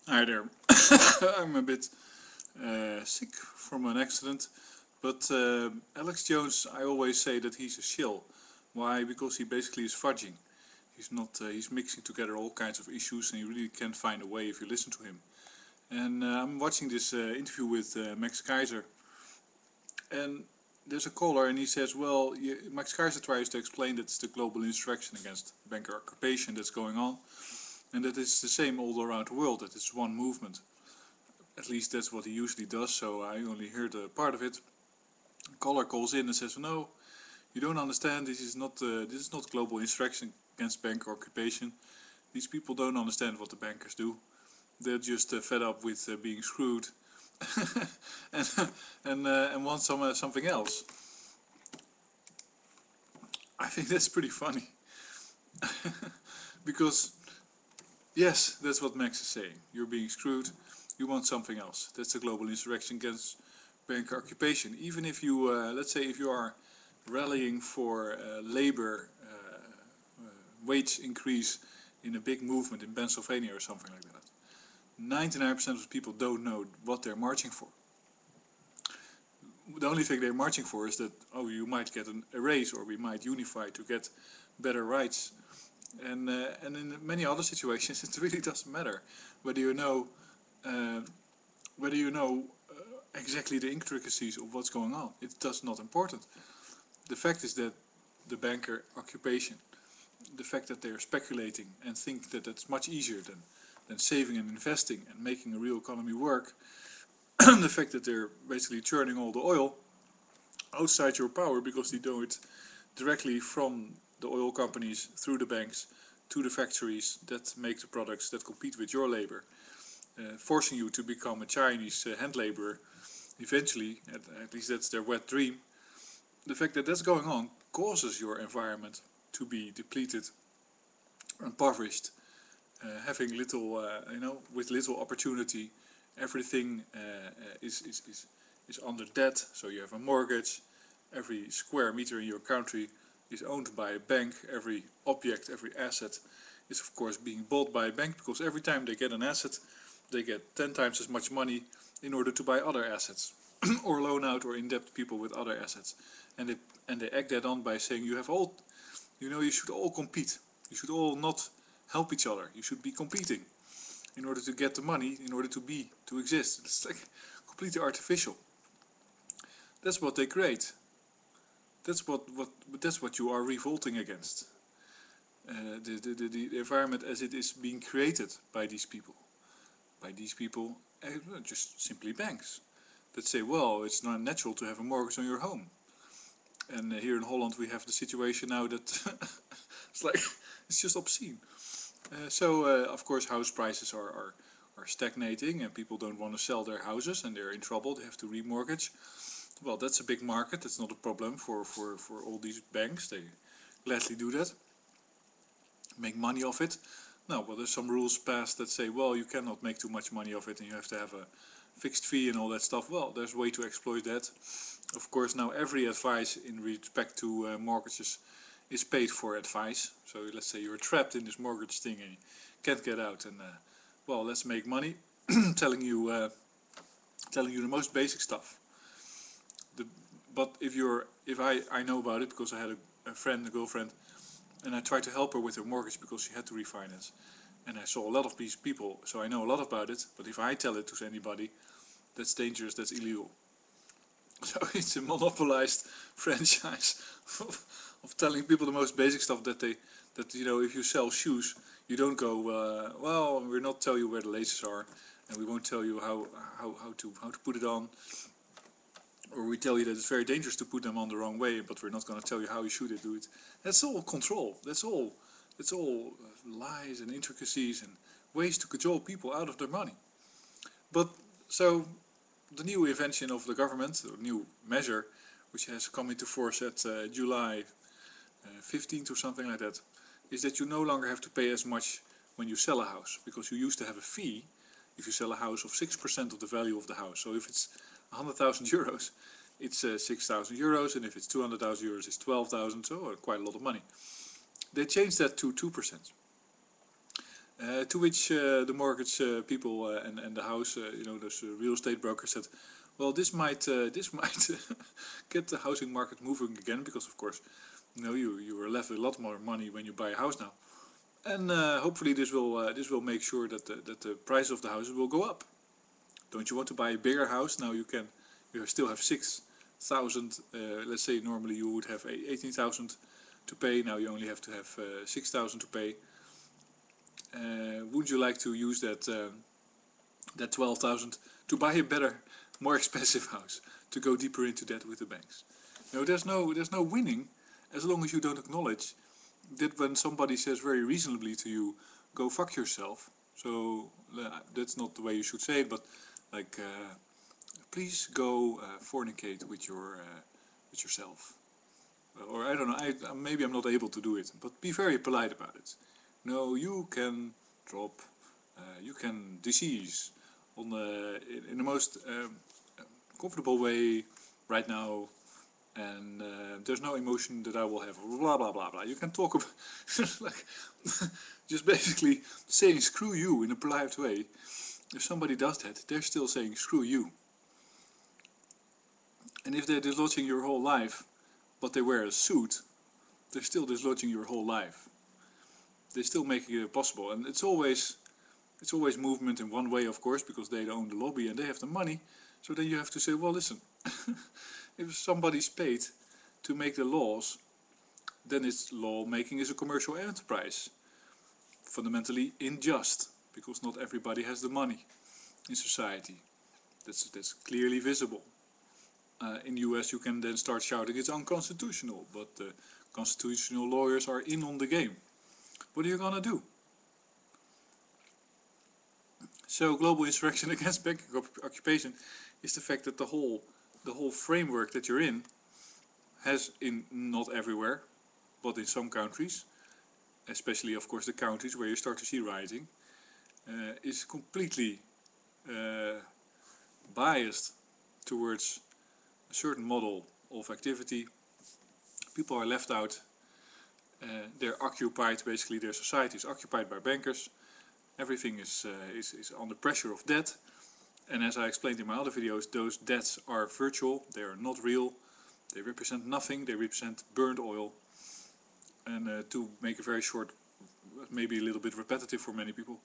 Hi there. I'm a bit sick from an accident, but Alex Jones, I always say that he's a shill. Why? Because he basically is fudging. He's not. He's mixing together all kinds of issues, and you really can't find a way if you listen to him. And I'm watching this interview with Max Kaiser, and there's a caller, and he says, "Well, Max Kaiser tries to explain that it's the global insurrection against banker occupation that's going on, and that it's the same all around the world. That it's one movement." At least that's what he usually does, so I only heard a part of it. A caller calls in and says, "No, you don't understand. This is not global insurrection against bank occupation. These people don't understand what the bankers do. They're just fed up with being screwed, and and want something else." I think that's pretty funny because yes, that's what Max is saying. You're being screwed. You want something else. That's a global insurrection against bank occupation. Even if you, let's say, if you are rallying for labor wage increase in a big movement in Pennsylvania or something like that, 99% of people don't know what they're marching for. The only thing they're marching for is that, oh, you might get a raise, or we might unify to get better rights. And in many other situations, it really doesn't matter whether you know uh, whether you know exactly the intricacies of what's going on. It does not important. The fact is that the banker occupation, the fact that they're speculating and think that that's much easier than saving and investing and making a real economy work, the fact that they're basically churning all the oil outside your power because they do it directly from the oil companies through the banks to the factories that make the products that compete with your labor, forcing you to become a Chinese hand laborer eventually, at least that's their wet dream. The fact that that's going on causes your environment to be depleted, impoverished, having little, with little opportunity. Everything is under debt, so you have a mortgage. Every square meter in your country is owned by a bank. Every object, every asset is of course being bought by a bank, because every time they get an asset, they get 10 times as much money in order to buy other assets or loan out or indebt people with other assets. And they act that on by saying you should all compete. You should all not help each other. You should be competing in order to get the money, in order to exist. It's like completely artificial. That's what they create. That's what you are revolting against. The environment as it is being created by these people. By these people, just simply banks that say, well, it's not natural to have a mortgage on your home. And here in Holland we have the situation now that it's like it's just obscene. Of course house prices are stagnating, and people don't want to sell their houses, and they're in trouble. They have to remortgage. Well, that's a big market. That's not a problem for all these banks. They gladly do that, make money off it. Now, well, there's some rules passed that say, well, you cannot make too much money off it, and you have to have a fixed fee and all that stuff. Well, there's a way to exploit that. Of course, now every advice in respect to mortgages is paid for advice. So let's say you're trapped in this mortgage thing and you can't get out, and well, let's make money telling you the most basic stuff. But if I know about it because I had a girlfriend, and I tried to help her with her mortgage because she had to refinance. And I saw a lot of these people, so I know a lot about it. But if I tell it to anybody, that's dangerous, that's illegal. So it's a monopolized franchise of telling people the most basic stuff that if you sell shoes, you don't go, well, we'll not tell you where the laces are, and we won't tell you how to put it on. Or we tell you that it's very dangerous to put them on the wrong way, but we're not going to tell you how you should do it. That's all control. That's all lies and intricacies and ways to control people out of their money. But so the new invention of the government, or new measure, which has come into force at July 15th or something like that, is that you no longer have to pay as much when you sell a house, because you used to have a fee if you sell a house of 6% of the value of the house. So if it's 100,000 euros, it's 6,000 euros, and if it's 200,000 euros, it's 12,000, so quite a lot of money. They changed that to 2%. To which the mortgage people and the house, those real estate brokers said, well, this might get the housing market moving again, because of course, you are left with a lot more money when you buy a house now, and hopefully this will make sure that the price of the houses will go up. Don't you want to buy a bigger house? Now you still have 6,000. Let's say normally you would have 18,000 to pay. Now you only have to have 6,000 to pay. Would you like to use that 12,000 to buy a better, more expensive house, to go deeper into debt with the banks? There's no winning, as long as you don't acknowledge that when somebody says very reasonably to you, go fuck yourself. So that's not the way you should say it, but like, please go fornicate with yourself. Or I don't know, maybe I'm not able to do it, but be very polite about it. No, you can drop, you can disease in the most comfortable way right now, and there's no emotion that I will have, blah blah blah blah. You can talk about like just basically saying screw you in a polite way. If somebody does that, they're still saying screw you. And if they're dislodging your whole life, but they wear a suit, they're still dislodging your whole life. They're still making it possible, and it's always movement in one way, of course, because they own the lobby and they have the money. So then you have to say, well, listen, if somebody's paid to make the laws, then it's lawmaking is a commercial enterprise, fundamentally unjust, because not everybody has the money in society. That's clearly visible. In the US you can then start shouting it's unconstitutional, but the constitutional lawyers are in on the game. What are you gonna do? So global insurrection against banking occupation is the fact that the whole framework that you're in has, in not everywhere, but in some countries, especially of course the countries where you start to see rioting, is completely biased towards a certain model of activity. People are left out. They're occupied, basically their society is occupied by bankers. Everything is under pressure of debt. And as I explained in my other videos, those debts are virtual, they are not real. They represent nothing, they represent burned oil. And to make a very short, maybe a little bit repetitive for many people,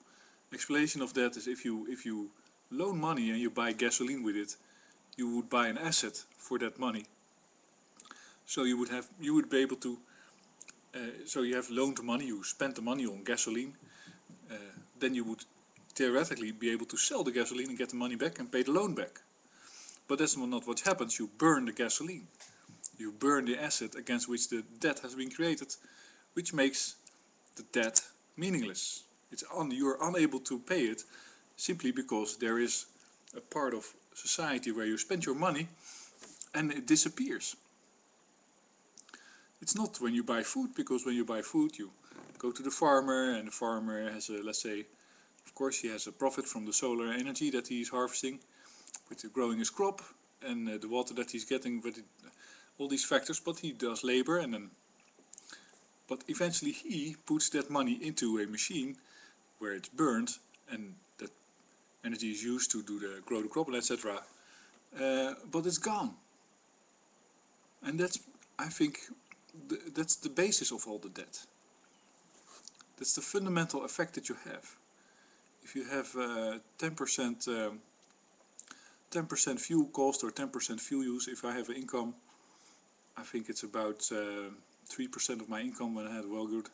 explanation of that is if you loan money and you buy gasoline with it, you would buy an asset for that money. So you would be able to, so you have loaned money, you spent the money on gasoline, then you would theoretically be able to sell the gasoline and get the money back and pay the loan back. But that's not what happens. You burn the gasoline. You burn the asset against which the debt has been created, which makes the debt meaningless. You're unable to pay it simply because there is a part of society where you spend your money and it disappears. It's not when you buy food, because when you buy food you go to the farmer, and the farmer has a, let's say, of course he has a profit from the solar energy that he is harvesting with growing his crop, and the water that he's getting with it, all these factors, but he does labor, and then but eventually he puts that money into a machine where it's burned, and that energy is used to grow the crop, etc. But it's gone, and that's, I think, that's the basis of all the debt. That's the fundamental effect that you have. If you have 10% fuel cost or 10% fuel use, if I have an income, I think it's about 3% of my income when I had well good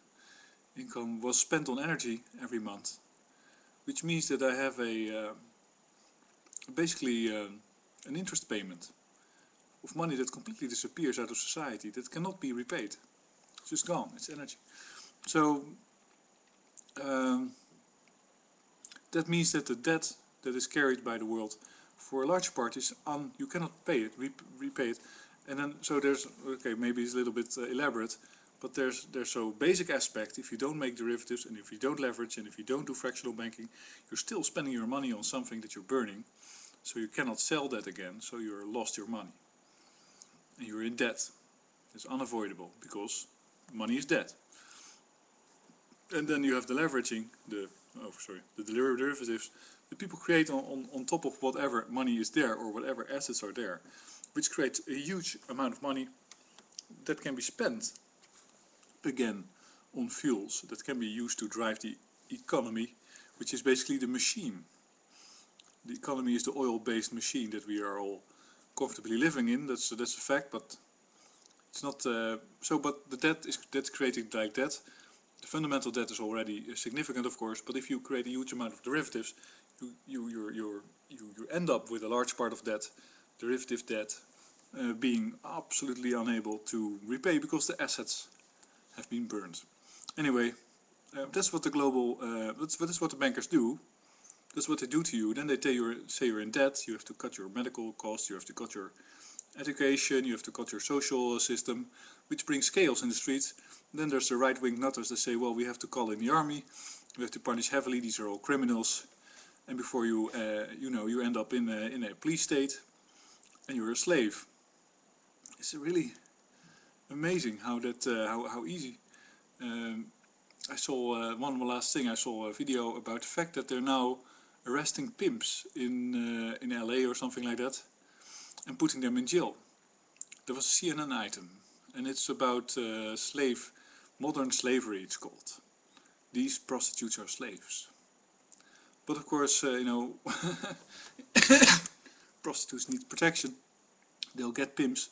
income was spent on energy every month, which means that I have basically an interest payment of money that completely disappears out of society, that cannot be repaid. It's just gone, it's energy. So that means that the debt that is carried by the world for a large part is you cannot pay it, repay it. And then, so there's, okay, maybe it's a little bit elaborate, but there's so basic aspect. If you don't make derivatives, and if you don't leverage, and if you don't do fractional banking, you're still spending your money on something that you're burning, so you cannot sell that again, so you're lost your money. And you're in debt. It's unavoidable, because money is debt. And then you have the leveraging, the the derivatives that people create on top of whatever money is there or whatever assets are there, which creates a huge amount of money that can be spent again on fuels that can be used to drive the economy, which is basically the machine. The economy is the oil-based machine that we are all comfortably living in. That's a fact, but it's not so. But the debt that's created like that. The fundamental debt is already significant, of course. But if you create a huge amount of derivatives, you end up with a large part of that derivative debt being absolutely unable to repay because the assets have been burned. Anyway, that's what the that's what the bankers do. That's what they do to you. Then they say you're in debt. You have to cut your medical costs. You have to cut your education. You have to cut your social system, which brings chaos in the streets. Then there's the right-wing nutters that say, well, we have to call in the army. We have to punish heavily. These are all criminals. And before you, you end up in a police state, and you're a slave. It's really amazing how that how easy. I saw one last thing. I saw a video about the fact that they're now arresting pimps in LA or something like that, and putting them in jail. There was a CNN item, and it's about modern slavery. It's called. These prostitutes are slaves. But of course, prostitutes need protection. They'll get pimps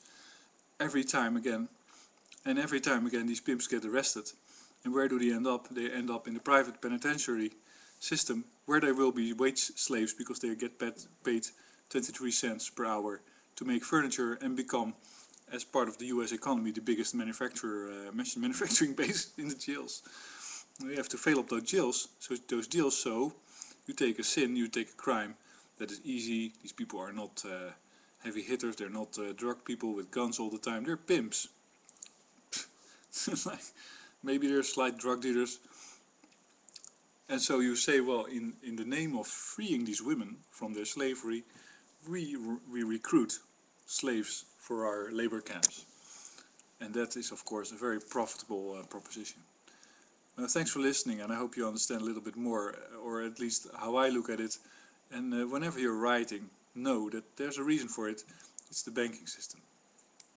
every time again, and every time again these pimps get arrested. And where do they end up? They end up in the private penitentiary system, where they will be wage slaves because they get paid 23 cents per hour to make furniture and become, as part of the US economy, the biggest manufacturing base in the jails. You have to fill up those jails, so you take a sin, you take a crime that is easy. These people are not heavy hitters, they're not drug people with guns all the time, they're pimps. Like, maybe they're slight drug dealers. And so you say, well, in the name of freeing these women from their slavery, we recruit slaves for our labor camps. And that is, of course, a very profitable proposition. Thanks for listening, and I hope you understand a little bit more, or at least how I look at it. And whenever you're writing, know that there's a reason for it. It's the banking system.